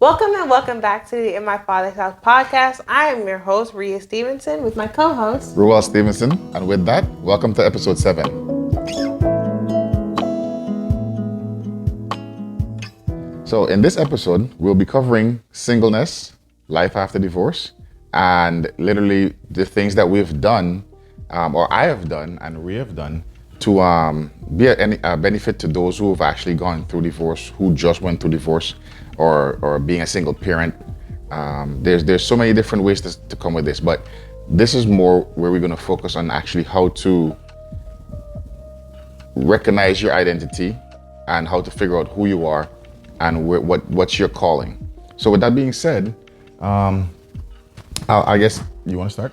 Welcome and welcome back to the In My Father's House podcast. I am your host, Reah Stevenson, with my co-host, Ruel Stevenson. And with that, welcome to episode 7. So in this episode, we'll be covering singleness, life after divorce, and literally the things that we've done, or I have done and we have done to be a benefit to those who have actually gone through divorce, who just went through divorce, or being a single parent. There's so many different ways to come with this, but this is more where we're going to focus on actually how to recognize your identity and how to figure out who you are and what's your calling. So with that being said, I guess you want to start?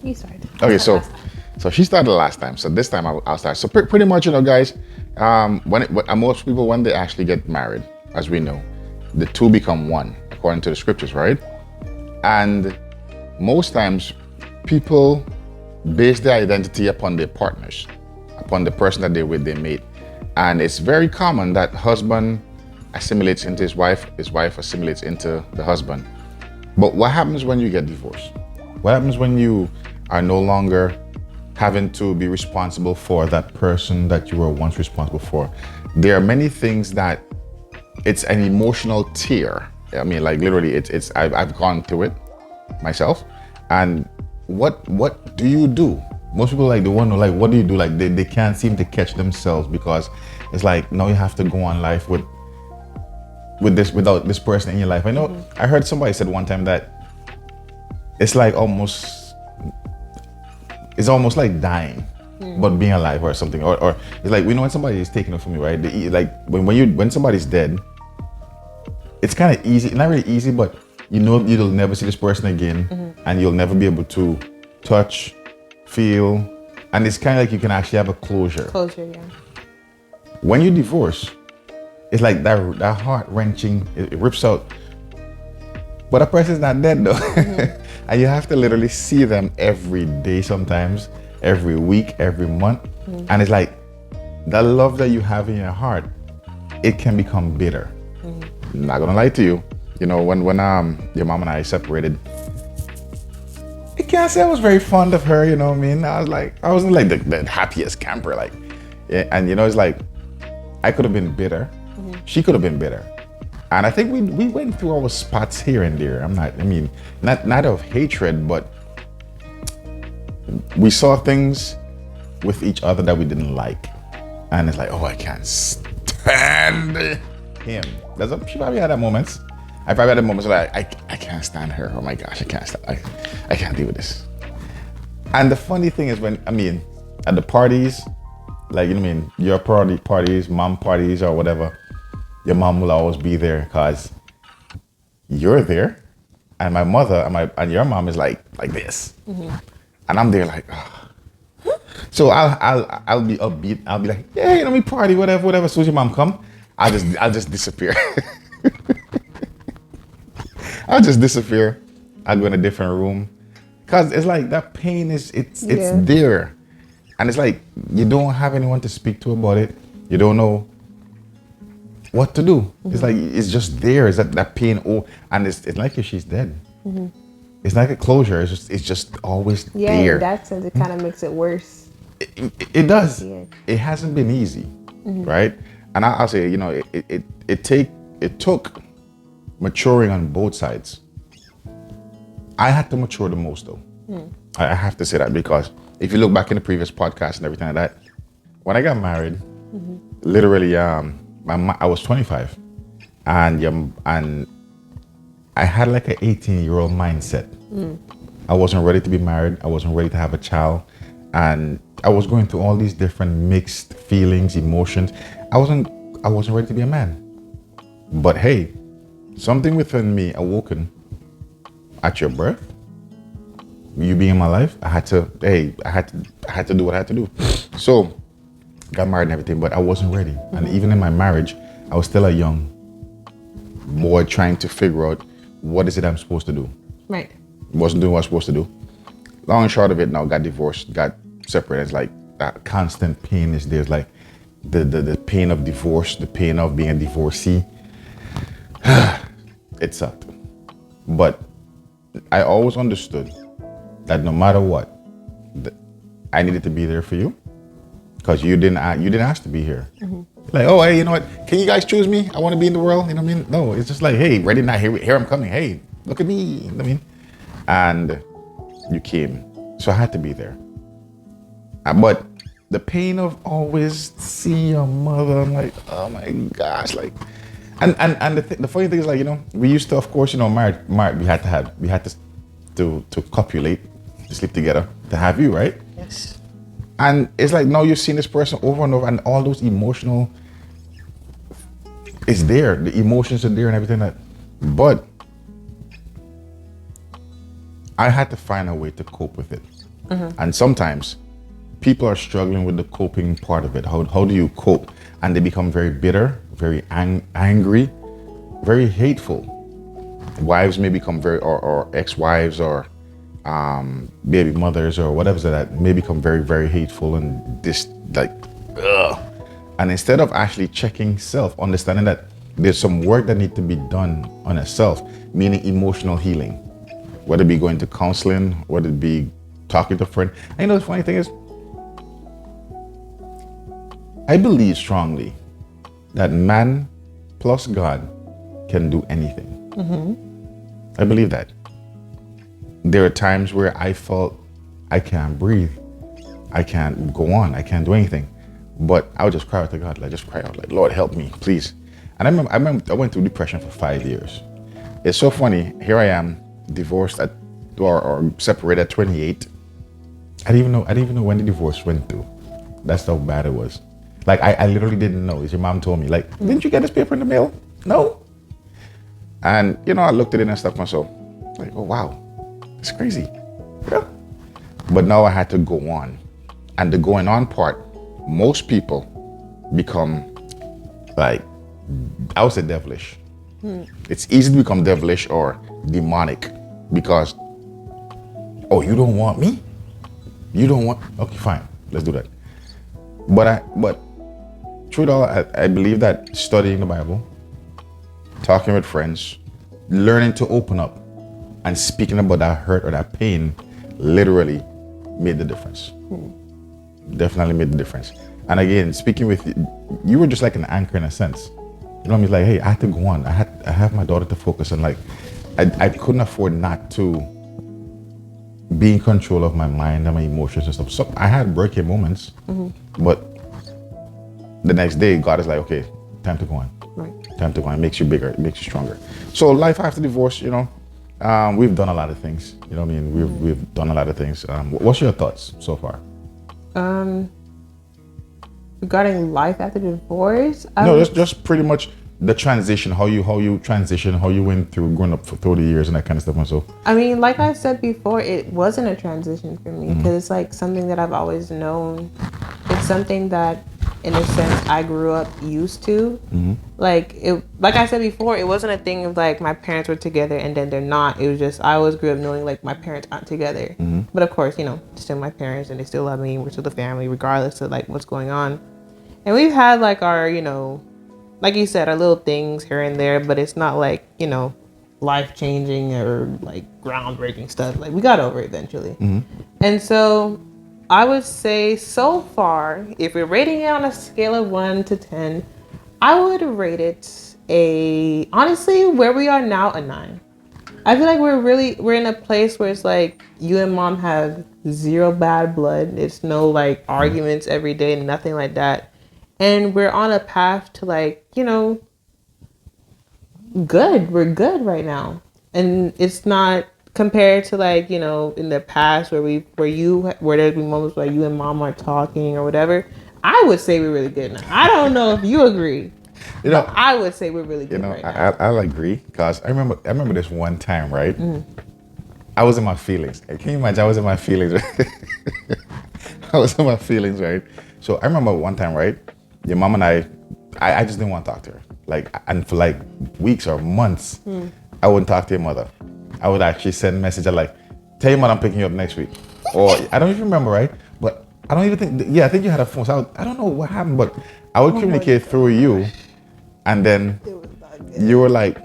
you started. Okay, so she started last time, so this time I'll start. So pretty much, guys, most people, when they actually get married, as we know, the two become one, according to the scriptures, right? And most times, people base their identity upon their partners, upon the person that they're with, their mate. And it's very common that husband assimilates into his wife assimilates into the husband. But what happens when you get divorced? What happens when you are no longer having to be responsible for that person that you were once responsible for? There are many things that it's an emotional tear. I mean, like literally, I've gone through it myself. And what do you do? Most people they want to know, what do you do? Like they can't seem to catch themselves, because it's like, now you have to go on life without this person in your life. I know I heard somebody said one time that it's almost like dying, but being alive or something. Or it's like, when somebody is taking it from you, right? When somebody's dead, it's kind of easy, not really easy, but you'll never see this person again, and you'll never be able to touch, feel, and it's kind of like you can actually have a closure. Closure, yeah. When you divorce, it's like that heart-wrenching, it rips out. But that person's not dead though. And you have to literally see them every day, sometimes, every week, every month. And it's like, that love that you have in your heart, it can become bitter. I'm not gonna lie to you. When your mom and I separated, I can't say I was very fond of her, you know what I mean? I wasn't like the happiest camper, and it's like, I could have been bitter. She could have been bitter. And I think we went through our spots here and there. Not of hatred, but we saw things with each other that we didn't like. And it's like, oh, I can't stand him. She probably had that moments. I probably had the moments where I can't stand her. Oh my gosh, I can't deal with this. And the funny thing is at the parties, your parties, mom parties or whatever, your mom will always be there because you're there, and my mother and your mom is like this, and I'm there oh. So I'll be upbeat. I'll be like, yeah, we party, whatever. As soon as your mom come, I'll just disappear. I'll just disappear. I'll go in a different room, because it's like that pain it's there, and it's like you don't have anyone to speak to about it. You don't know what to do. It's like, it's just there. It's that pain. Oh, and it's like if she's dead. It's like a closure. It's just always there. Yeah, in that sense, it kind of makes it worse. It does. Yeah. It hasn't been easy, right? And I'll say, it took maturing on both sides. I had to mature the most, though. I have to say that, because if you look back in the previous podcast and everything like that, when I got married, literally, I was 25, and I had like an 18-year-old mindset. I wasn't ready to be married. I wasn't ready to have a child, and I was going through all these different mixed feelings, emotions. I wasn't ready to be a man. But hey, something within me awoken at your birth. You being in my life, I had to do what I had to do. So got married and everything, but I wasn't ready. And even in my marriage, I was still a young boy trying to figure out, what is it I'm supposed to do? Right. Wasn't doing what I was supposed to do. Long and short of it, now got divorced, got separated. It's like that constant pain is there. It's like the pain of divorce, the pain of being a divorcee. it sucked. But I always understood that no matter what, I needed to be there for you because you didn't ask to be here. Like, oh, hey, you know what? Can you guys choose me? I want to be in the world. You know what I mean? No, it's just like, hey, ready now? Here I'm coming. Hey, look at me. You know what I mean? And you came, so I had to be there. But the pain of always seeing your mother, I'm like, oh my gosh, like, and the funny thing is, like, you know, we used to, of course, you know, married, we had to copulate, to sleep together, to have you, right? Yes. And it's like, now you've seen this person over and over, and all those emotional, it's there, the emotions are there and everything that, but I had to find a way to cope with it. And sometimes people are struggling with the coping part of it. How do you cope? And they become very bitter, very angry, very hateful. Wives may become or ex-wives or baby mothers or whatever that may become very, very hateful and this like, ugh. And instead of actually checking self, understanding that there's some work that needs to be done on itself, meaning emotional healing, whether it be going to counseling, whether it be talking to a friend. And you know, the funny thing is, I believe strongly that man plus God can do anything. I believe that. There are times where I felt I can't breathe. I can't go on. I can't do anything. But I would just cry out to God. Like, just cry out, like, Lord, help me, please. And I remember I went through depression for 5 years. It's so funny. Here I am, divorced or separated at 28. I didn't even know when the divorce went through. That's how bad it was. Like, I literally didn't know. Your mom told me, like, didn't you get this paper in the mail? No. And, you know, I looked at it and stuff myself. Like, oh, wow, it's crazy. Yeah. But now I had to go on. And the going on part, most people become, like, I would say devilish. It's easy to become devilish or demonic because, oh, you don't want me? You don't want, okay, fine, let's do that. But through it all, I believe that studying the Bible, talking with friends, learning to open up and speaking about that hurt or that pain literally made the difference. Definitely made the difference. And again, speaking with you were just like an anchor in a sense. You know what I mean? Like, hey, I had to go on. I have my daughter to focus on. Like, I couldn't afford not to be in control of my mind and my emotions and stuff. So I had breaking moments, but the next day, God is like, okay, time to go on. Right. Time to go on. It makes you bigger. It makes you stronger. So life after divorce, you know, we've done a lot of things. You know what I mean? We've done a lot of things. What's your thoughts so far? Regarding life after divorce, Just pretty much the transition, how you transition, how you went through growing up for 30 years and that kind of stuff. And so, I mean, like I said before, it wasn't a transition for me because it's like something that I've always known. It's something that, in a sense, I grew up used to. Like I said before, it wasn't a thing of like my parents were together and then they're not. It was just I always grew up knowing like my parents aren't together. But of course, you know, still my parents and they still love me. We're still the family, regardless of like what's going on. And we've had like our, you know, like you said, our little things here and there, but it's not like, you know, life-changing or like groundbreaking stuff. Like we got over it eventually. And so I would say so far, if we're rating it on a scale of 1 to 10, I would rate it honestly, where we are now, a 9. I feel like we're in a place where it's like you and mom have zero bad blood. It's no like arguments every day, nothing like that. And we're on a path to like, you know, good. We're good right now. And it's not compared to like, you know, in the past where there'd be moments where you and mom are talking or whatever. I would say we're really good now. I don't know if you agree. You know, but I would say we're really good right now. I'll agree because I remember this one time, right? I was in my feelings. Can you imagine? I was in my feelings. Right? I was in my feelings, right? So I remember one time, right? Your mom and I just didn't want to talk to her. Like, and for like weeks or months, I wouldn't talk to your mother. I would actually send messages like, tell your mother I'm picking you up next week. Or I don't even remember, right? But I don't even think, I think you had a phone. So I don't know what happened, but I would communicate through you. And then you were like,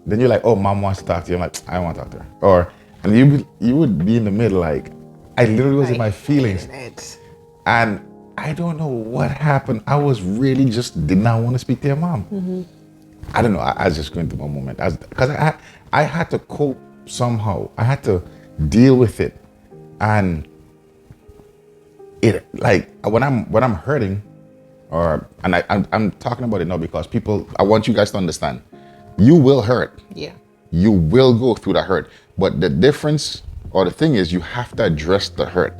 then you're like, oh, mom wants to talk to you. I'm like, I don't want to talk to her. Or, and you would be in the middle like, I literally was in my feelings. And I don't know what happened. I was really just did not want to speak to your mom. I don't know. I was just going through my moment. Because I had to cope somehow. I had to deal with it. And it, like, when I'm hurting, I'm talking about it now because people, I want you guys to understand, you will hurt. Yeah. You will go through the hurt. But the difference or the thing is you have to address the hurt.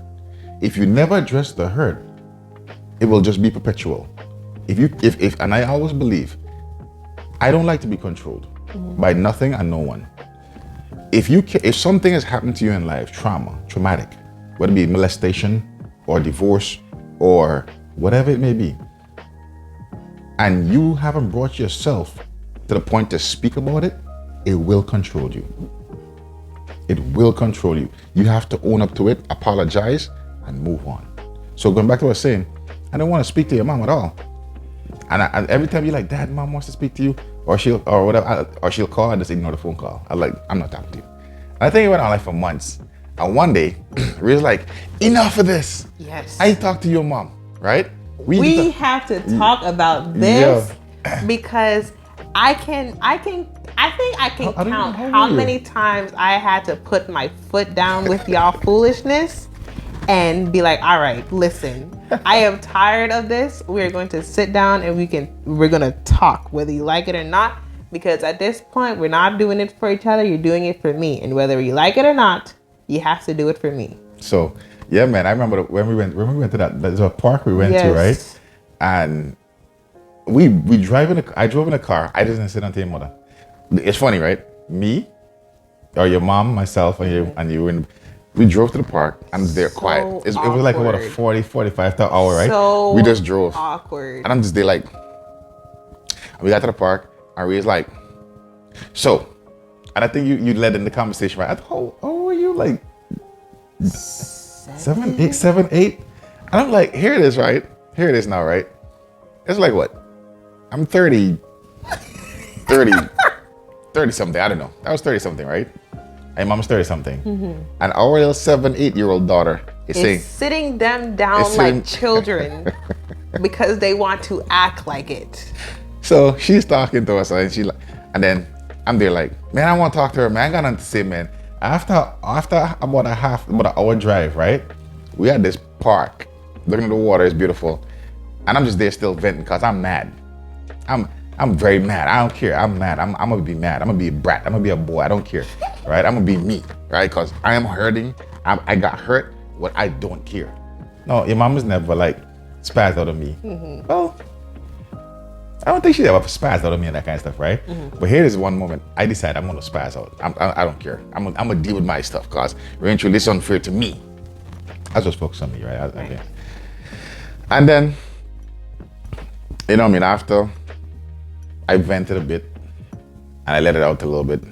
If you never address the hurt, it will just be perpetual. If and I always believe, I don't like to be controlled by nothing and no one. If something has happened to you in life, traumatic, whether it be molestation or divorce or whatever it may be, and you haven't brought yourself to the point to speak about it, it will control you. It will control you. You have to own up to it, apologize, and move on. So going back to what I was saying, I don't want to speak to your mom at all. And every time you're like, Dad, mom wants to speak to you, or she'll call and just ignore the phone call. I'm not talking to you. And I think it went on like for months. And one day, Reah's like, enough of this. Yes. I talk to your mom, right? We have to talk about this because I think I can count how many times I had to put my foot down with y'all foolishness and be like, all right, listen, I am tired of this. We're going to sit down and we're going to talk, whether you like it or not, because at this point, we're not doing it for each other. You're doing it for me. And whether you like it or not, you have to do it for me. So, yeah, man, I remember when we went to there's a park we went to, right? And I drove in a car. I didn't sit on your mother. It's funny, right? Me, or your mom, myself, and you, we drove to the park, and they're quiet. It was like about a 45 hour, right? So we just drove. Awkward. And I'm just there like, we got to the park, and Reah's like, so, and I think you led in the conversation, right? How were you, like, 7, 8? And I'm like, here it is, right? Here it is now, right? It's like what? I'm 30 something, I don't know. I was 30 something, right? And mom's 30 something. And our little 7, 8-year-old daughter is saying, sitting them down like children because they want to act like it. So she's talking to us, and then I'm there like, man, I want to talk to her, man. I got nothing to say, man. After about an hour drive, right? We had this park, looking at the water, it's beautiful. And I'm just there still venting because I'm mad. I'm very mad. I don't care. I'm mad. I'm gonna be mad. I'm gonna be a brat. I'm gonna be a boy. I don't care, right? I'm gonna be me, right? Because I am hurting. I got hurt. What I don't care. No, your mom was never like spazzed out of me. Well, I don't think she ever spazzed out of me and that kind of stuff, right? But here is one moment. I decide I'm gonna spazz out. I don't care. I'm gonna deal with my stuff because eventually it's unfair to me. I just focus on me, right? Okay. And then, you know what I mean, after I vented a bit and I let it out a little bit.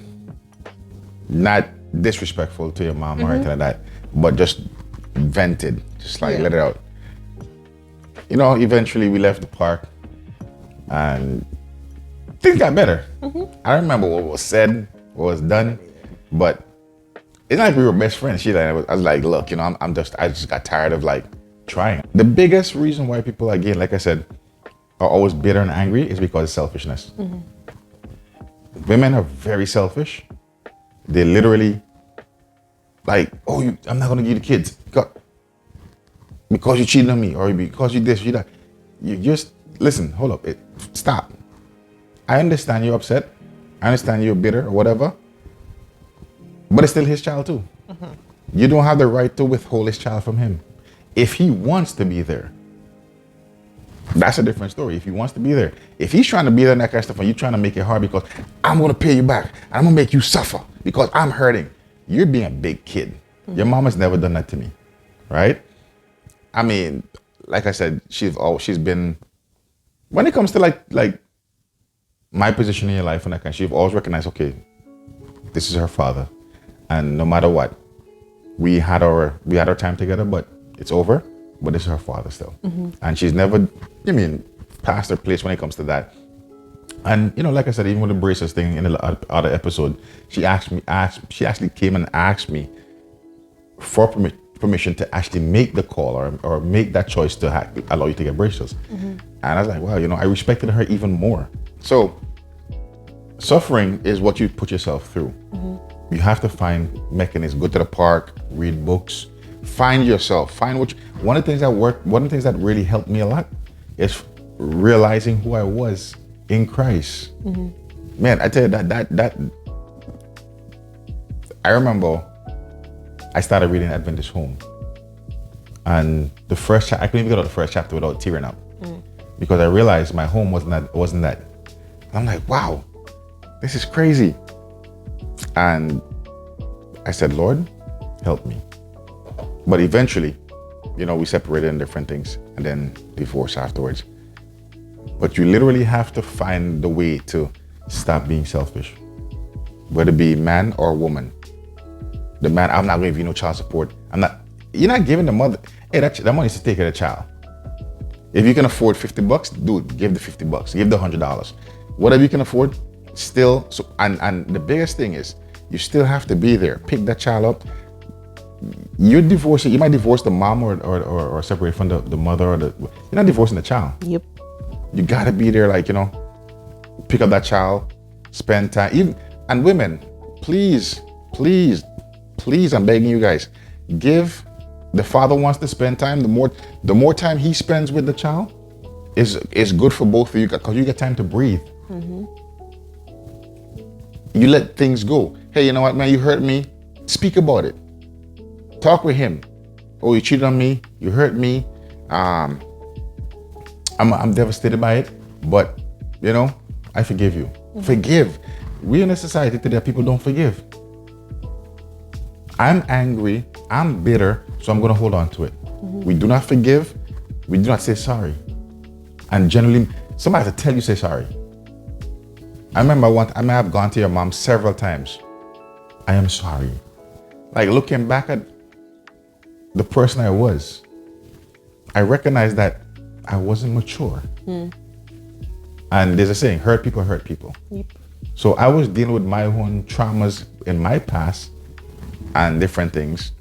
Not disrespectful to your mom or anything like that, but just vented, just like let it out. You know, eventually we left the park and things got better. I don't remember what was said, what was done, but it's not like we were best friends. I was like, look, you know, I just got tired of like trying. The biggest reason why people, again, like I said, are always bitter and angry is because of selfishness. Women are very selfish. They literally like, oh, I'm not gonna give you the kids because you cheated on me, or because you this, you that. You just listen. Hold up. Stop. I understand you're upset. I understand you're bitter or whatever. But it's still his child too. You don't have the right to withhold his child from him. If he wants to be there, that's a different story. If he wants to be there, if he's trying to be there and that kind of stuff, and you're trying to make it hard because I'm going to pay you back, and I'm going to make you suffer because I'm hurting, you're being a big kid. Your mom has never done that to me, right? I mean, like I said, she's been, when it comes to like my position in your life and that kind, she's always recognized, okay, this is her father, and no matter what, we had our time together, but it's over. But this is her father still. And she's never, passed her place when it comes to that. And like I said, even with the braces thing in the other episode, she actually came and asked me for permission to actually make the call or make that choice to allow you to get braces. And I was like, wow, I respected her even more. So suffering is what you put yourself through. You have to find mechanisms. Go to the park, read books, find yourself. One of the things that really helped me a lot is realizing who I was in Christ. Man, I tell you that I remember I started reading Adventist Home, and the first I couldn't even get out the first chapter without tearing up, because I realized my home wasn't that. I'm like, wow, this is crazy. And I said, Lord, help me. But eventually, we separated in different things and then divorce afterwards. But you literally have to find the way to stop being selfish, whether it be man or woman. The man, I'm not going to give you no child support. You're not giving the mother, hey, that money is to take care of the child. If you can afford $50, dude, give the $50, give the $100. Whatever you can afford, still. So, and the biggest thing is, you still have to be there. Pick that child up. You might divorce the mom or separate from the mother you're not divorcing the child. Yep. You gotta be there, pick up that child, spend time. And women, please, I'm begging you guys, the father wants to spend time. The more time he spends with the child is good for both of you, because you get time to breathe. You let things go. Hey, you know what, man, you hurt me. Speak about it. Talk with him. Oh, you cheated on me. You hurt me. I'm devastated by it, but I forgive you. Forgive. We in a society today, people don't forgive. I'm angry. I'm bitter, so I'm going to hold on to it. We do not forgive. We do not say sorry. And generally, somebody has to tell you say sorry. I remember I may have gone to your mom several times. I am sorry. Looking back at the person I was, I recognized that I wasn't mature. And there's a saying, hurt people hurt people. Yep. So I was dealing with my own traumas in my past and different things.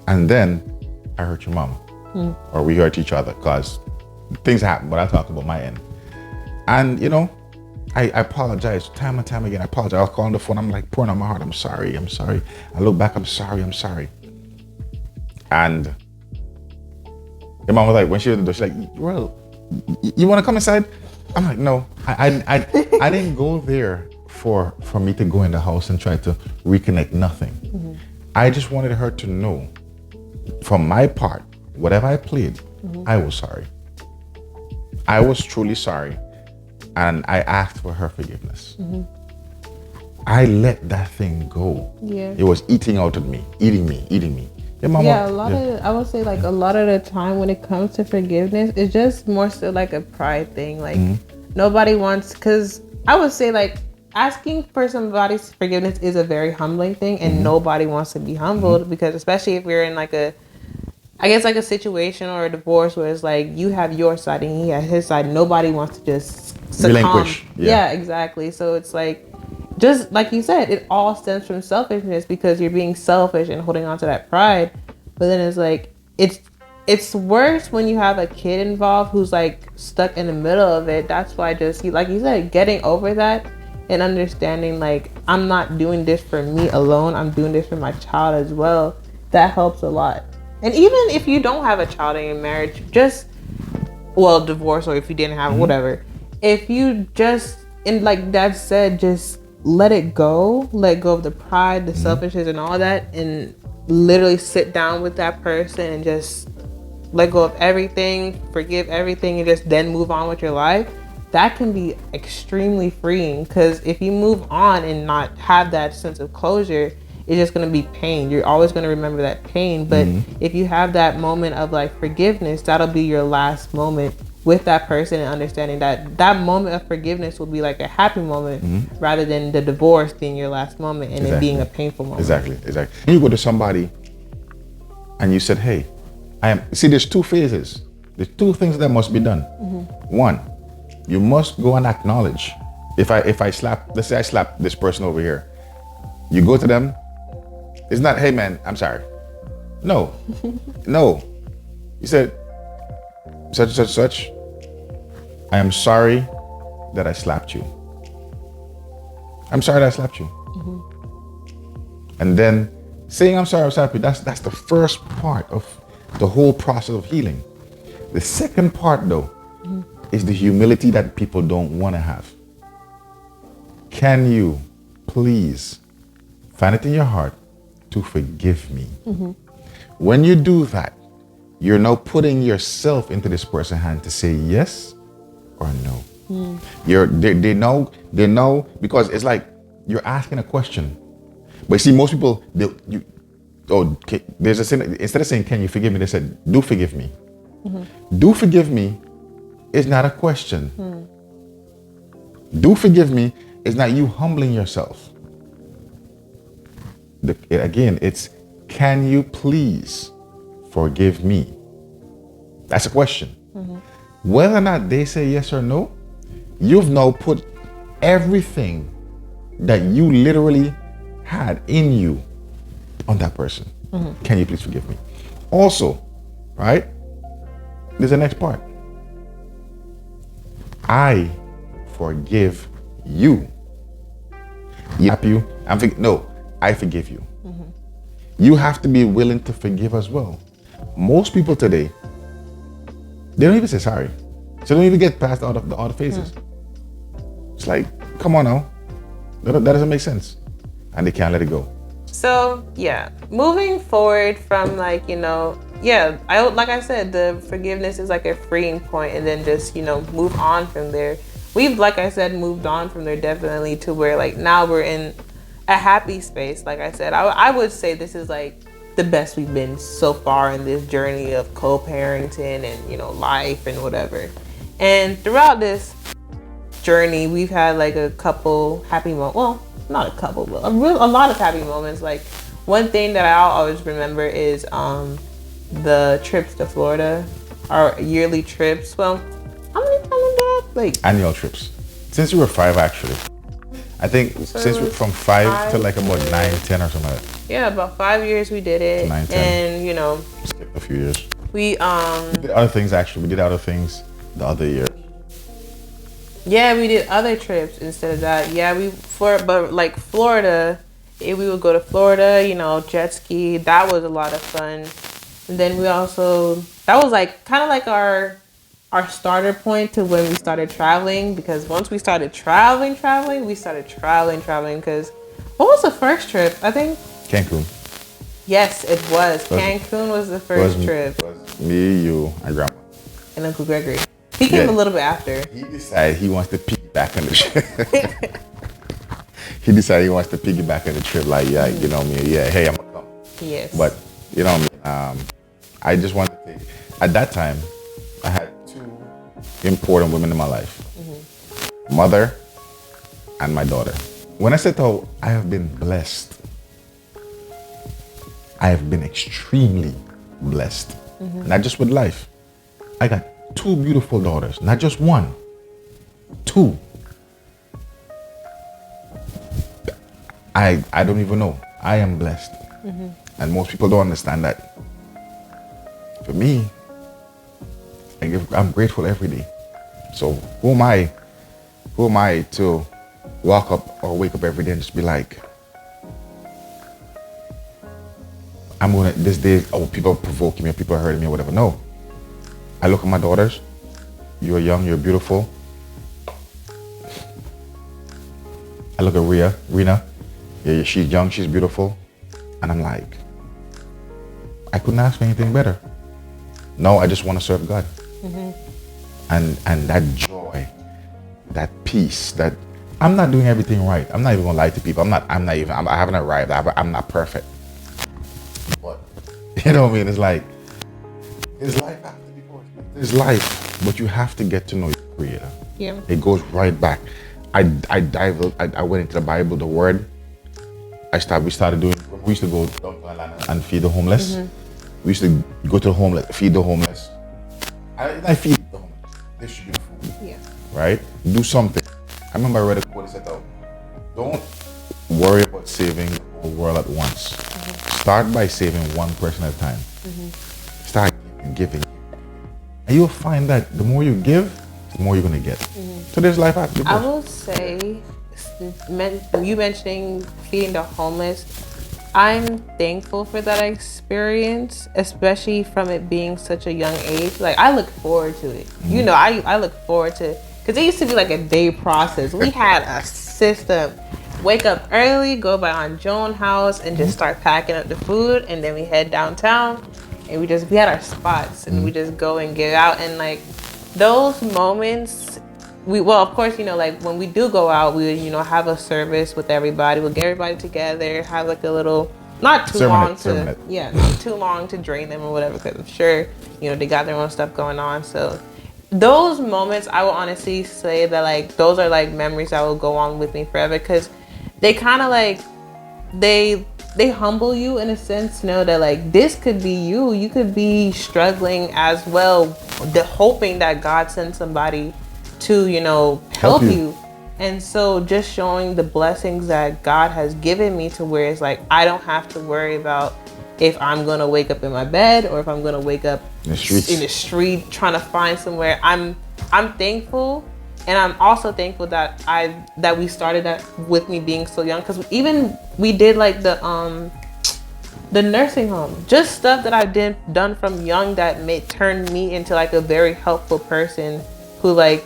And then I hurt your mom. Or we hurt each other, because things happen, but I talk about my end. And I apologize time and time again. I apologize. I was calling the phone. I'm pouring out my heart. I'm sorry. I look back. I'm sorry. And your mom was like, when she was in the door, she's like, Ruel, you want to come inside? I'm like, no. I didn't go there for me to go in the house and try to reconnect. Nothing. I just wanted her to know, from my part, whatever I played, I was sorry. I was truly sorry. And I asked for her forgiveness. I let that thing go. Yeah. It was eating me. Your mama, I would say a lot of the time when it comes to forgiveness, it's just more so a pride thing. Nobody wants, because I would say asking for somebody's forgiveness is a very humbling thing, and nobody wants to be humbled, because especially if you're in a situation or a divorce where it's you have your side and he has his side, nobody wants to just succumb. Relinquish. Yeah, exactly. So it's just like you said, it all stems from selfishness, because you're being selfish and holding on to that pride. But then it's worse when you have a kid involved who's stuck in the middle of it. That's why just like you said, getting over that and understanding I'm not doing this for me alone, I'm doing this for my child as well. That helps a lot. And even if you don't have a child in your marriage, divorce, or if you didn't have whatever, if you just, and like Dad said, just let go of the pride, the selfishness and all that, and literally sit down with that person and just let go of everything, forgive everything, and just then move on with your life. That can be extremely freeing, because if you move on and not have that sense of closure, it's just going to be pain. You're always going to remember that pain. But if you have that moment of forgiveness, that'll be your last moment with that person, and understanding that moment of forgiveness will be a happy moment, rather than the divorce being your last moment and it being a painful moment. Exactly. You go to somebody and you said, hey, there's two phases. There's two things that must be done. One, You must go and acknowledge. If I slap, let's say I slap this person over here, you go to them. It's not, hey man, I'm sorry. No, no. You said such. I am sorry that I slapped you. I'm sorry that I slapped you. And then saying I'm sorry I slapped you, that's the first part of the whole process of healing. The second part though is the humility that people don't want to have. Can you please find it in your heart to forgive me? When you do that, you're now putting yourself into this person's hand to say yes or no. They know because it's like you're asking a question. But you see, most people, there's a saying, instead of saying, can you forgive me? They said, do forgive me. Do forgive me is not a question. Do forgive me is not you humbling yourself. Again, it's, can you please forgive me? That's a question. Whether or not they say yes or no, you've now put everything that you literally had in you on that person. Can you please forgive me? Also, right? There's the next part. I forgive you. I forgive you. You have to be willing to forgive as well. Most people today, they don't even say sorry. So they don't even get past all the phases. It's like, come on now. That doesn't make sense. And they can't let it go. So yeah, moving forward from like, like I said, the forgiveness is like a freeing point, and then just, move on from there. We've, like I said, moved on from there definitely to where like now we're in a happy space. Like I said, I would say this is like the best we've been so far in this journey of co-parenting and, life and whatever. And throughout this journey, we've had like a couple happy moments. Well, not a couple, but a lot of happy moments. Like one thing that I'll always remember is the trips to Florida, our yearly trips. Well, how many times did that? Like annual trips. Since you were 5, actually. I think so since we're from 5 to like about 9, 10 or something like that. Yeah, about 5 years we did it. 9, 10. And skipped a few years. We did other things actually. We did other things the other year. Yeah, we did other trips instead of that. Yeah, but like Florida, we would go to Florida, jet ski. That was a lot of fun. And then that was like kind of like our starter point to when we started traveling, because once we started traveling, we started traveling because what was the first trip? I think Cancun. Yes, it was. Cancun was the first trip. It was me, you, and Grandma. And Uncle Gregory. He came a little bit after. He decided he wants to piggyback on the trip. He decided he wants to piggyback on the trip. Like, yeah, hey, I'm gonna come. Yes. But, I just wanted to take, at that time, I had 2 important women in my life. Mother and my daughter. When I said to her, I have been blessed. I have been extremely blessed. Not just with life. I got 2 beautiful daughters, not just 1, 2. I don't even know. I am blessed. And most people don't understand that. For me, I'm grateful every day. So who am I to walk up or wake up every day and just be like, this day, people provoking me, or people hurting me, or whatever. No. I look at my daughters. You're young, you're beautiful. I look at Rena. Yeah, she's young, she's beautiful. And I'm like, I couldn't ask for anything better. No, I just want to serve God. And that joy, that peace, that I'm not doing everything right. I'm not even gonna lie to people. I haven't arrived. I'm not perfect. But you know what I mean? It's like, there's life after divorce. There's life, but you have to get to know your Creator. Yeah. It goes right back. I went into the Bible, the Word. We used to go down to Atlanta and feed the homeless. We used to go to the homeless, feed the homeless. I feed the homeless. Distribute food. Yeah. right? Do something. I remember I read a quote that said, oh, don't worry about saving the whole world at once. Start by saving one person at a time. Start giving. And you'll find that the more you give, the more you're going to get. So there's life after I this. will say, you mentioning feeding the homeless, I'm thankful for that experience, especially from it being such a young age. Like, I look forward to it. You know, I look forward to, because it used to be like a day process. We had a system. Wake up early, go by Aunt Joan's house, and just start packing up the food, and then we head downtown, and we had our spots, and we just go and get out, and like those moments, of course, you know, like when we do go out, we would, you know, have a service with everybody, we'll get everybody together, have like a little, not too long to drain them or whatever, because I'm sure, you know, they got their own stuff going on. So those moments, I will honestly say that like those are like memories that will go on with me forever, because they kind of like they humble you in a sense, know that like this could be you could be struggling as well, hoping that God sends somebody to, you know, help you. And so just showing the blessings that God has given me, to where it's like I don't have to worry about if I'm gonna wake up in my bed or if I'm gonna wake up in the street trying to find somewhere. I'm thankful. And I'm also thankful that we started that with me being so young, because even we did like the nursing home, just stuff that I've done from young that turned me into like a very helpful person, who like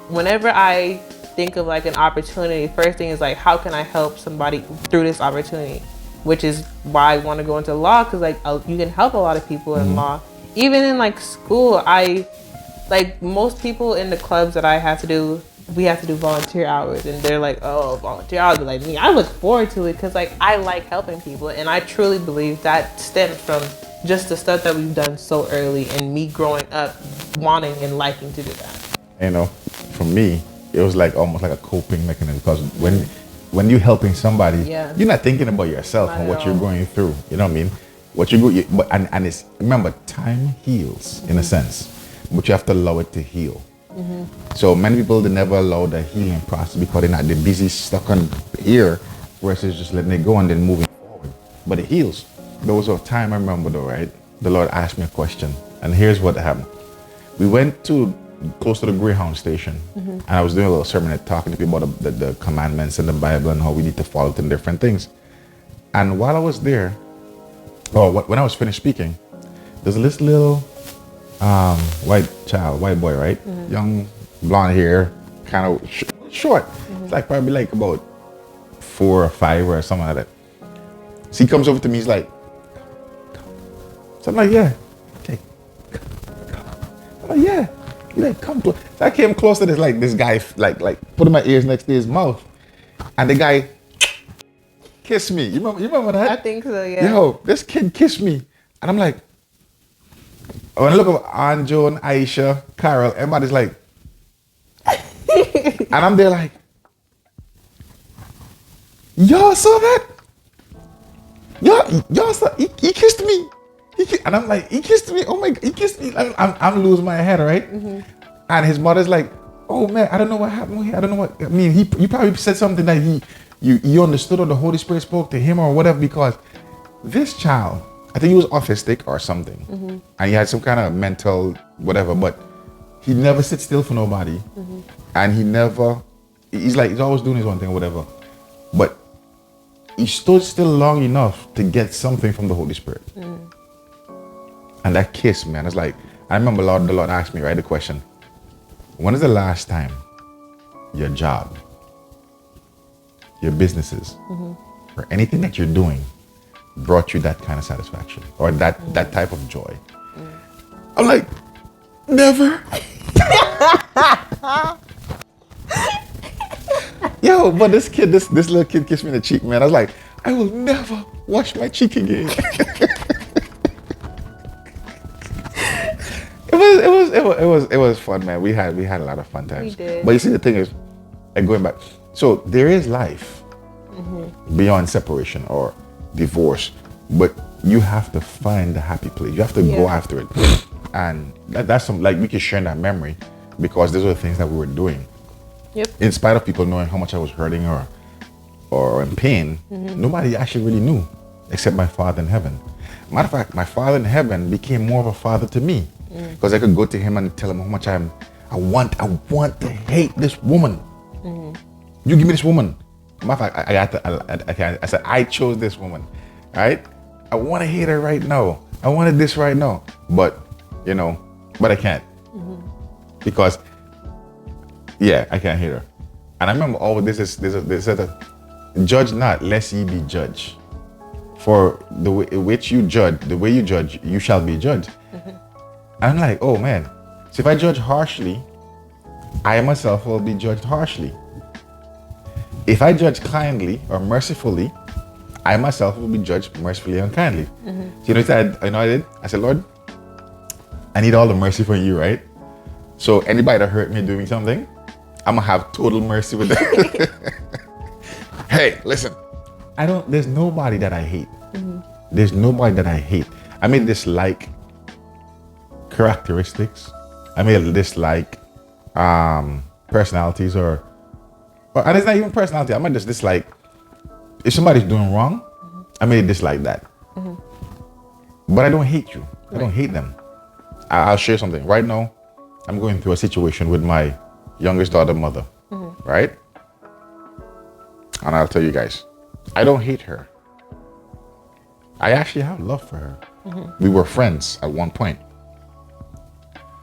whenever I think of like an opportunity, first thing is like, how can I help somebody through this opportunity, which is why I want to go into law, because like you can help a lot of people in law. Even in like school, like most people in the clubs that I have to do, we have to do volunteer hours, and they're like, oh, volunteer hours. But like me, I look forward to it, because like I like helping people, and I truly believe that stems from just the stuff that we've done so early, and me growing up wanting and liking to do that. You know, for me, it was like almost like a coping mechanism, because when you're helping somebody, you're not thinking about yourself and what you're going through. You know what I mean? What you go, and it's, remember, time heals in a sense, but you have to allow it to heal. So many people, they never allow the healing process, because they're busy stuck on here, versus just letting it go and then moving forward. But it heals. There was a time, I remember though, right? The Lord asked me a question, and here's what happened. We went close to the Greyhound station, and I was doing a little sermon talking to people about the commandments in the Bible and how we need to follow it in different things. And while I was there, when I was finished speaking, there's this little white boy, right? Young, blonde hair, kind of short. It's like probably like about 4 or 5 or something like that. So he comes over to me, he's like, so I'm like, yeah, okay, come. I'm like, yeah. He's like, come close. So I came close to this guy, like putting my ears next to his mouth, and the guy kissed me. You remember that? I think so, yeah. Yo, this kid kissed me, and I'm like, when I look at Aunt Joan, Aisha, Carol, everybody's like, and I'm there like, y'all saw that? Y'all saw, he kissed me. And I'm like, he kissed me. Oh my God, he kissed me. I'm losing my head, right? And his mother's like, oh man, I don't know what happened here. I don't know what, I mean, he probably said something that you understood, or the Holy Spirit spoke to him or whatever, because this child, I think he was autistic or something, and he had some kind of mental whatever, but he never sits still for nobody, and he's always doing his own thing or whatever, but he stood still long enough to get something from the Holy Spirit. And that kiss, man, it's like, I remember the Lord asked me, right, the question, when is the last time your job, your businesses, or anything that you're doing brought you that kind of satisfaction or that type of joy? I'm like, never. Yo, but this little kid kissed me in the cheek, man. I was like, I will never wash my cheek again. It was fun, man. We had a lot of fun times. We did. But you see, the thing is, and going back, so there is life beyond separation or divorce, but you have to find the happy place. You have to go after it, and that's some, like, we can share that memory, because those are the things that we were doing. Yep. In spite of people knowing how much I was hurting or in pain, nobody actually really knew except my Father in heaven. Matter of fact, my Father in heaven became more of a father to me because I could go to him and tell him how much I want to hate this woman. You give me this woman. Matter of fact, I said, I chose this woman, right? I want to hate her right now. I wanted this right now. But, but I can't. Because, I can't hate her. And I remember this is judge not, lest ye be judged. For the way you judge, you shall be judged. And I'm like, oh man. So if I judge harshly, I myself will be judged harshly. If I judge kindly or mercifully, I myself will be judged mercifully and kindly. So you know what I did? I said, Lord, I need all the mercy from you, right? So anybody that hurt me doing something, I'm gonna have total mercy with them. Hey, listen. There's nobody that I hate. There's nobody that I hate. I may dislike characteristics. I may dislike personalities and it's not even personality. I might just dislike if somebody's doing wrong, I may dislike that. But I don't hate you. I don't hate them. I'll share something. Right now, I'm going through a situation with my youngest daughter's mother, right? And I'll tell you guys, I don't hate her. I actually have love for her. We were friends at one point.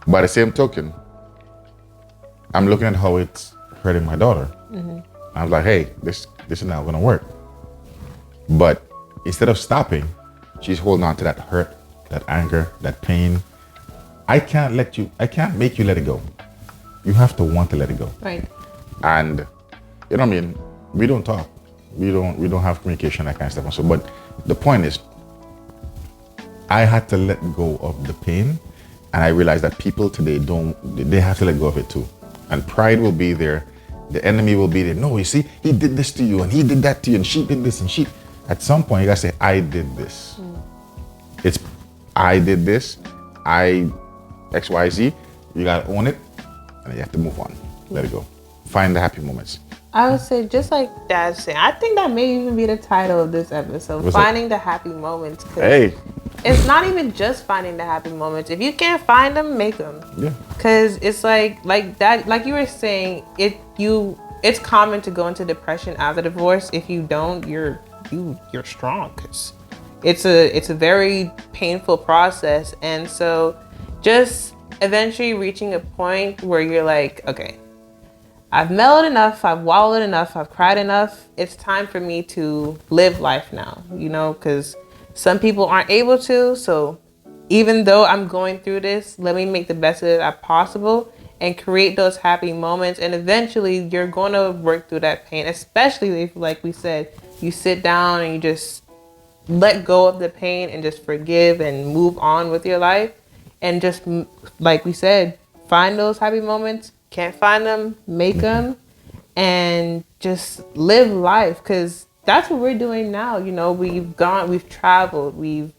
By the same token, I'm looking at how it's hurting my daughter. I was like, hey, this is not gonna work. But instead of stopping, she's holding on to that hurt, that anger, that pain. I can't make you let it go. You have to want to let it go. Right. And you know what I mean? We don't talk. We don't have communication, that kind of stuff. So, but the point is, I had to let go of the pain, and I realized that people today they have to let go of it too. And pride will be there. The enemy will be there. No, you see, he did this to you, and he did that to you, and she did this, and she. At some point, you gotta say, I did this. It's I did this. XYZ. You gotta own it, and you have to move on. Let it go. Find the happy moments. I would say, just like Dad said, I think that may even be the title of this episode, What's Finding the Happy Moments. Hey. It's not even just finding the happy moments. If you can't find them, make them. Yeah. Because it's like that, like you were saying, it's common to go into depression after divorce. If you don't, you're strong. Cause it's a very painful process. And so just eventually reaching a point where you're like, okay, I've mellowed enough, I've wallowed enough, I've cried enough. It's time for me to live life now, because some people aren't able to. So even though I'm going through this, let me make the best of it possible and create those happy moments. And eventually you're going to work through that pain, especially if, like we said, you sit down and you just let go of the pain and just forgive and move on with your life. And just, like we said, find those happy moments. Can't find them, make them, and just live life. Because that's what we're doing now. We've traveled, we've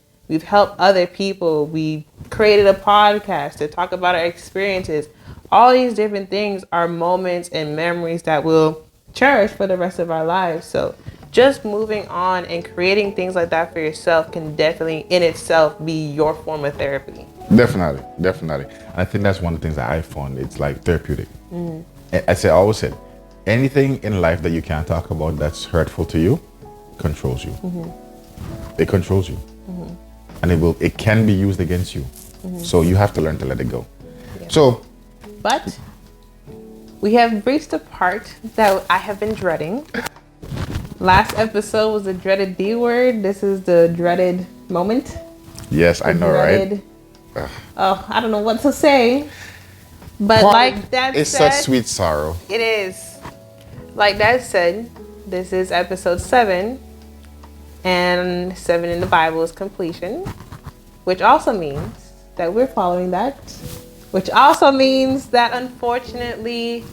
helped other people, we created a podcast to talk about our experiences. All these different things are moments and memories that we'll cherish for the rest of our lives. So just moving on and creating things like that for yourself can definitely in itself be your form of therapy. Definitely. And I think that's one of the things that I found. It's like therapeutic. I always said, anything in life that you can't talk about that's hurtful to you controls you. It controls you. And it can be used against you. So you have to learn to let it go. Yeah. But we have reached a part that I have been dreading. Last episode was the dreaded D word. This is the dreaded moment. Yes, I know, right? Oh, I don't know what to say. But like Dad said, it's such sweet sorrow. It is. Like Dad said, this is episode 7. And 7 in the Bible is completion. Which also means that we're following that. Which also means that unfortunately,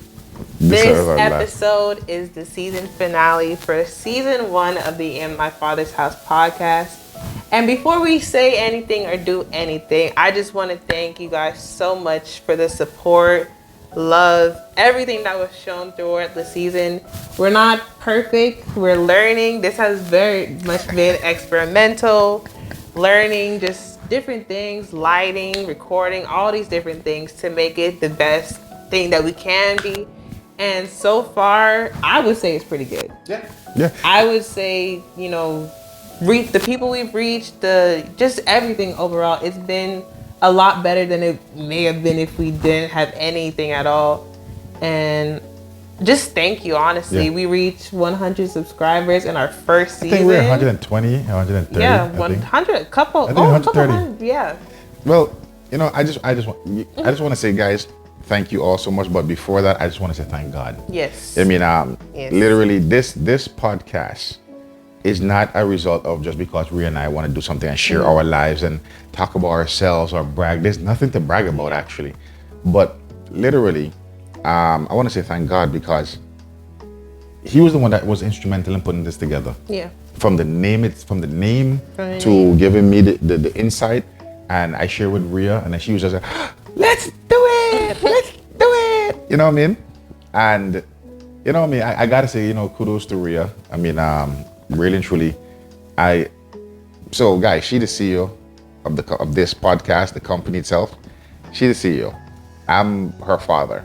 this episode is the season finale for season 1 of the In My Father's House podcast. And before we say anything or do anything, I just want to thank you guys so much for the support, love everything that was shown throughout the season. We're not perfect. We're learning. This has very much been experimental, learning just different things, lighting, recording, all these different things to make it the best thing that we can be. And so far, I would say it's pretty good. Yeah. I would say, you know, the people we've reached, just everything overall, it's been a lot better than it may have been if we didn't have anything at all. And just thank you, honestly. Yeah. We reached 100 subscribers in our first season. I think we're 120, 130. Yeah, I think. 100, a couple, I think couple 130. hundred, yeah. Well, you know, I just want to say, guys, thank you all so much. But before that, I just want to say thank God. Yes. I mean, Yes. literally, this podcast is not a result of just because Reah and I want to do something and share our lives and talk about ourselves or brag. There's nothing to brag about, actually. But literally, I want to say thank God because He was the one that was instrumental in putting this together. Yeah. From the name to giving me the insight, and I shared with Reah, and then she was just like, let's do it, let's do it. You know what I mean? And you know what I mean? I gotta say, you know, kudos to Reah. I mean, really and truly, so guys, she the CEO of this podcast, the company itself. She the CEO. I'm her father.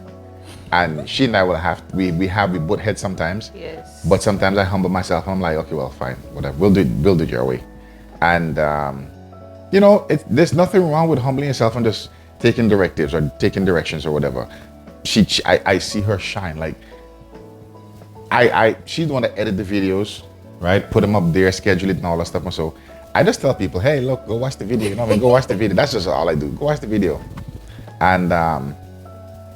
And she and I we butt heads sometimes. Yes. But sometimes I humble myself and I'm like, okay, well, fine, whatever. We'll do it your way. And you know, there's nothing wrong with humbling yourself and just taking directives or taking directions or whatever. I see her shine. Like she's the one that edit the videos, right? Put them up there, schedule it and all that stuff. And so I just tell people, hey, look, go watch the video. You know what I mean? Go watch the video. That's just all I do. Go watch the video. And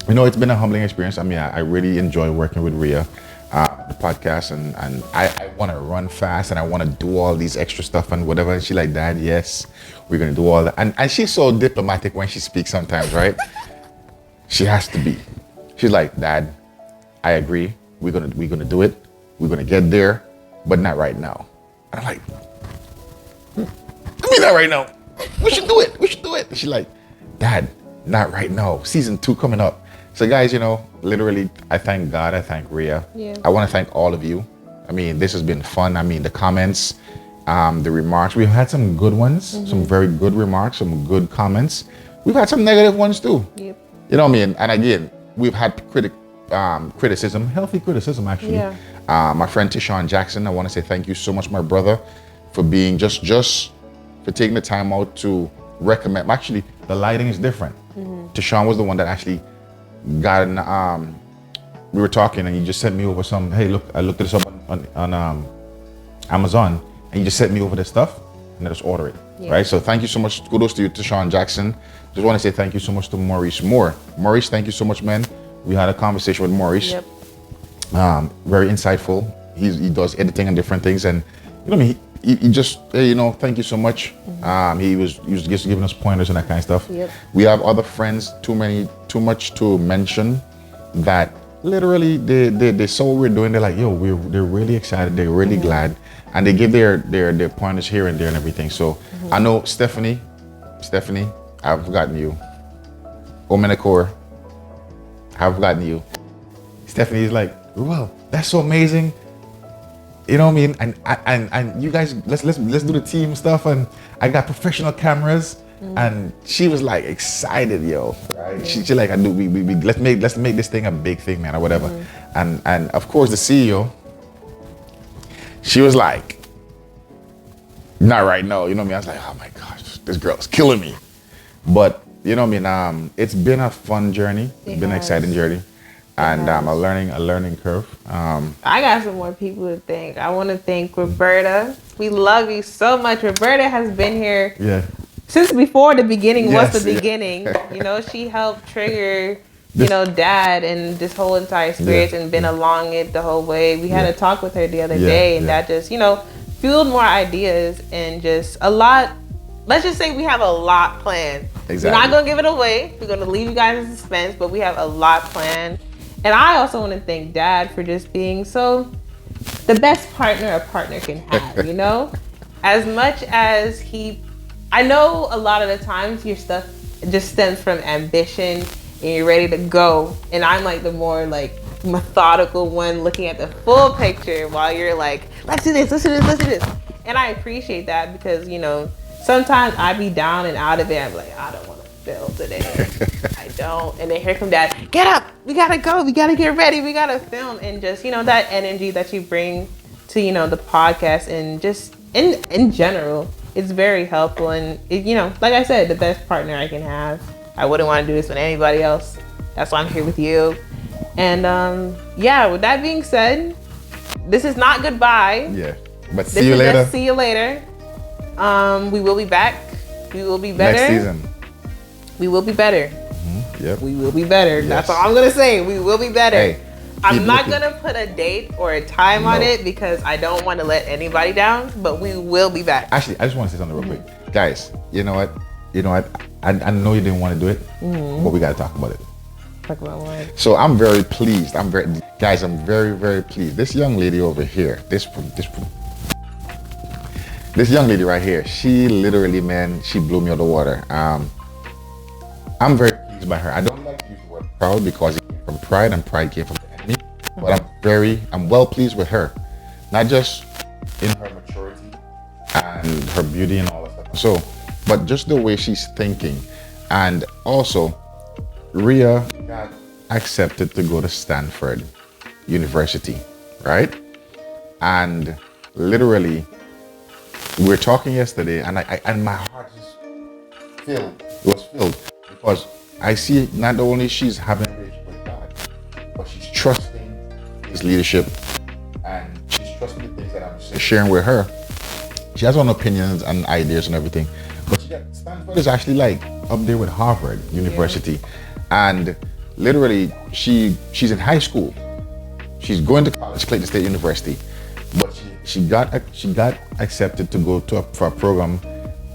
you know, it's been a humbling experience. I mean, I really enjoy working with Reah, the podcast, and I want to run fast and I want to do all these extra stuff and whatever. And she's like, Dad, yes, we're gonna do all that. And she's so diplomatic when she speaks sometimes, right? She has to be. She's like, Dad, I agree. We're gonna do it. We're gonna get there, but not right now. And I'm like, I mean, not right now. We should do it. We should do it. And she's like, Dad, not right now. Season 2 coming up. So guys, you know, literally, I thank God. I thank Reah. Yeah. I want to thank all of you. I mean, this has been fun. I mean, the comments, the remarks. We've had some good ones, some very good remarks, some good comments. We've had some negative ones too. Yep. You know what I mean? And again, we've had criticism, healthy criticism actually. Yeah. My friend Tishawn Jackson, I want to say thank you so much, my brother, for being just for taking the time out to recommend. Actually, the lighting is different. Tishawn was the one that actually got in, we were talking and you just sent me over some, hey, look, I looked this up on Amazon and you just sent me over this stuff and I just order it, right? So thank you so much. Kudos to you, Tishawn Jackson. Just want to say thank you so much to Maurice Moore. Maurice, thank you so much, man. We had a conversation with Maurice. Yep. Very insightful. He does editing and different things, and you know what I mean. He just, hey, you know, thank you so much. He was just giving us pointers and that kind of stuff. Yep. We have other friends, too much to mention, that literally they saw what we're doing. They're like, yo, they're really excited. They're really glad, and they give their pointers here and there and everything. So I know Stephanie, I've forgotten you. Omenakor, I've forgotten you. Stephanie's like, well, that's so amazing. You know what I mean? And you guys, let's do the team stuff. And I got professional cameras, and she was like excited, yo. Right? She like, I do. We let's make this thing a big thing, man, or whatever. And of course the CEO, she was like, not right now. You know what I mean? I was like, oh my gosh, this girl is killing me. But you know what I mean? It's been a fun journey. It's been an exciting journey. And a learning curve. I got some more people to thank. I want to thank Roberta. We love you so much. Roberta has been here since before the beginning was the beginning. You know, she helped trigger, you know, Dad and this whole entire experience and been along it the whole way. We had a talk with her the other day, and that just, you know, fueled more ideas and just a lot. Let's just say we have a lot planned. Exactly. We're not going to give it away. We're going to leave you guys in suspense, but we have a lot planned. And I also want to thank Dad for just being the best partner a partner can have, you know? As much as I know a lot of the times your stuff just stems from ambition and you're ready to go. And I'm like the more like methodical one looking at the full picture while you're like, let's do this, let's do this, let's do this. And I appreciate that because, you know, sometimes I be down and out of it. I'm like, I don't want to film today. I don't. And then here come Dad, get up, we gotta go, we gotta get ready, we gotta film. And just, you know, that energy that you bring to, you know, the podcast and just in general, it's very helpful. And it, you know, like I said, the best partner I can have. I wouldn't want to do this with anybody else. That's why I'm here with you. And yeah, with that being said, this is not goodbye. Yeah. But see you later. See you later. We will be back. We will be better. Next season. We will be better. Mm-hmm. Yep. We will be better. Yes. That's all I'm gonna say. We will be better. Hey, I'm not looking. gonna put a date or a time on it because I don't want to let anybody down. But we will be back. Actually, I just want to say something real quick, guys. You know what? I know you didn't want to do it, but we gotta talk about it. Talk about what? So I'm very pleased. I'm very pleased. This young lady over here, this young lady right here, she literally, man, she blew me out of the water. I'm very pleased by her. I don't like to use the word proud because it came from pride and pride came from the enemy. But I'm well pleased with her. Not just in her maturity and her beauty and all that stuff. So, but just the way she's thinking. And also, Reah got accepted to go to Stanford University, right? And literally, we were talking yesterday, and my heart is filled. It was filled because I see not only she's having a relationship with God, but she's trusting His leadership, and she's trusting the things that I'm sharing with her. She has her own opinions and ideas and everything, but Stanford is actually like up there with Harvard University, and literally she's in high school. She's going to college, Clayton State University, but she got accepted to go for a program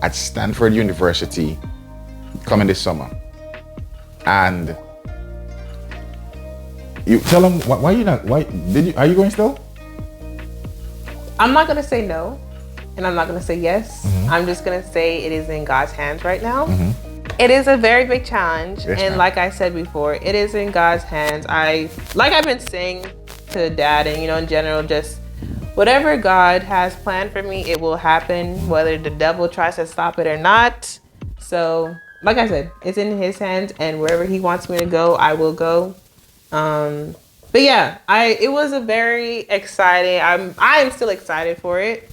at Stanford University coming this summer. And you tell them why you not? Why did you? Are you going still? I'm not gonna say no, and I'm not gonna say yes. I'm just gonna say it is in God's hands right now. It is a very big challenge, Yes, and ma'am. like I said before, it is in God's hands. I've been saying to Dad, and you know, in general, just whatever God has planned for me, it will happen, whether the devil tries to stop it or not. So, like I said, it's in His hands, and wherever He wants me to go, I will go. But yeah, it was a very exciting. I am still excited for it.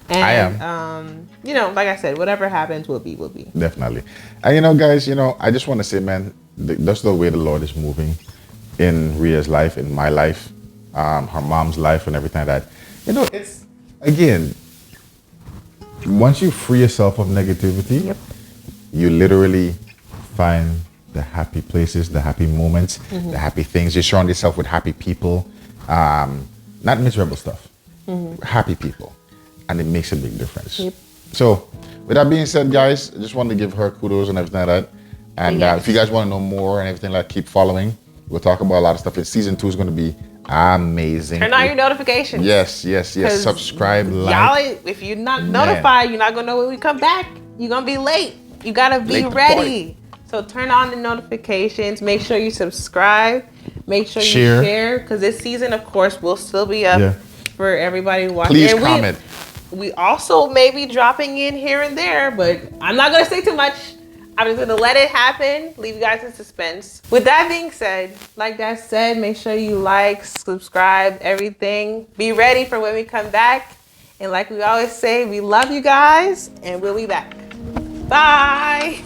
And, I am. You know, like I said, whatever happens will be. Definitely. And you know, guys, you know, I just want to say, man, that's the way the Lord is moving in Reah's life, in my life, her mom's life, and everything like that. You know, it's, again, once you free yourself of negativity, you literally find the happy places, the happy moments, the happy things. You surround yourself with happy people, not miserable stuff, happy people. And it makes a big difference. So, with that being said, guys, I just wanted to give her kudos and everything like that. And if you guys want to know more and everything like that, keep following. We'll talk about a lot of stuff. And season 2 is going to be amazing. Turn on your notifications. Yes. Subscribe, like. Y'all, if you're not notified, you're not going to know when we come back. You're going to be late. You got to be ready. So turn on the notifications. Make sure you subscribe. Make sure you share. Because this season, of course, will still be up for everybody to watch. Please comment. We also may be dropping in here and there, but I'm not going to say too much. I'm just going to let it happen. Leave you guys in suspense. With that being said, like Dad said, make sure you like, subscribe, everything. Be ready for when we come back. And like we always say, we love you guys, and we'll be back. Bye.